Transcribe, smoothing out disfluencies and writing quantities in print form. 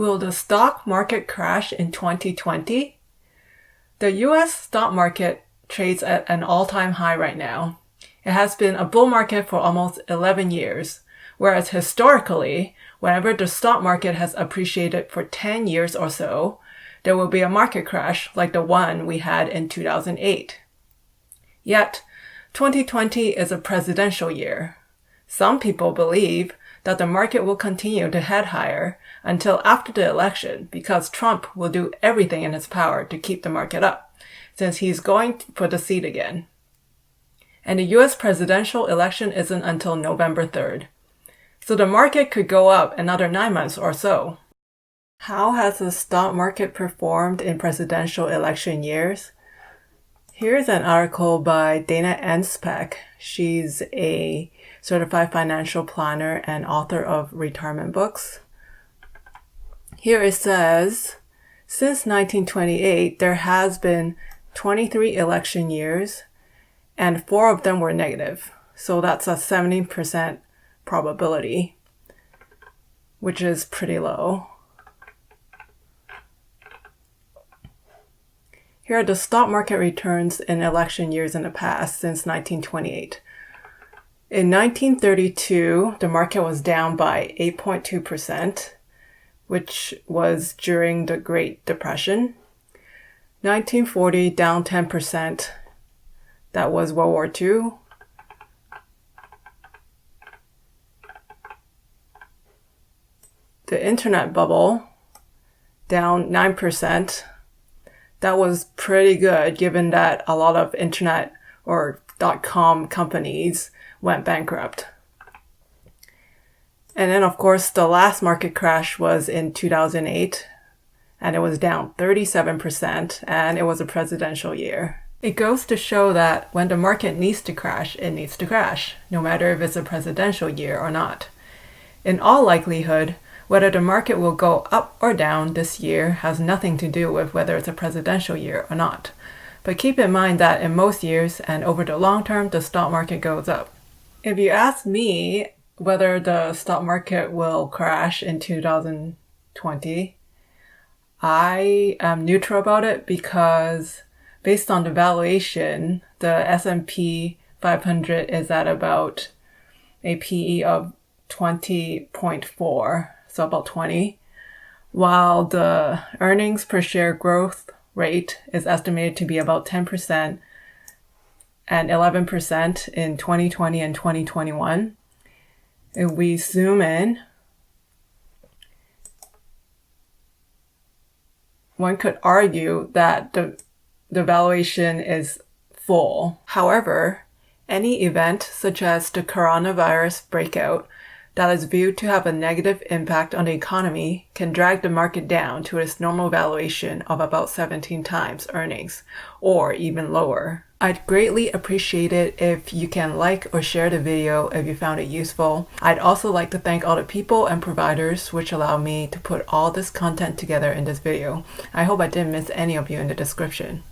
Will the stock market crash in 2020? The US stock market trades at an all-time high right now. It has been a bull market for almost 11 years, whereas historically, whenever the stock market has appreciated for 10 years or so, there will be a market crash like the one we had in 2008. Yet, 2020 is a presidential year. Some people believe that the market will continue to head higher until after the election because Trump will do everything in his power to keep the market up, since he's going for the seat again. And the US presidential election isn't until November 3rd. So the market could go up another 9 months or so. How has the stock market performed in presidential election years? Here's an article by Dana Enspec. She's a certified financial planner and author of retirement books. Here it says, since 1928, there has been 23 election years, and 4 of them were negative. So that's a 70% probability, which is pretty low. Here are the stock market returns in election years in the past since 1928. In 1932, the market was down by 8.2%, which was during the Great Depression. 1940, down 10%. That was World War II. The internet bubble, down 9%. That was pretty good given that a lot of internet or .com companies went bankrupt. And then, of course, the last market crash was in 2008, and it was down 37%, and it was a presidential year. It goes to show that when the market needs to crash, it needs to crash, no matter if it's a presidential year or not. In all likelihood, whether the market will go up or down this year has nothing to do with whether it's a presidential year or not. But keep in mind that in most years and over the long term, the stock market goes up. If you ask me whether the stock market will crash in 2020, I am neutral about it because based on the valuation, the S&P 500 is at about a PE of 20.4. So about 20, while the earnings per share growth rate is estimated to be about 10% and 11% in 2020 and 2021. If we zoom in, one could argue that the valuation is full. However, any event such as the coronavirus breakout that is viewed to have a negative impact on the economy can drag the market down to its normal valuation of about 17 times earnings, or even lower. I'd greatly appreciate it if you can like or share the video if you found it useful. I'd also like to thank all the people and providers which allow me to put all this content together in this video. I hope I didn't miss any of you in the description.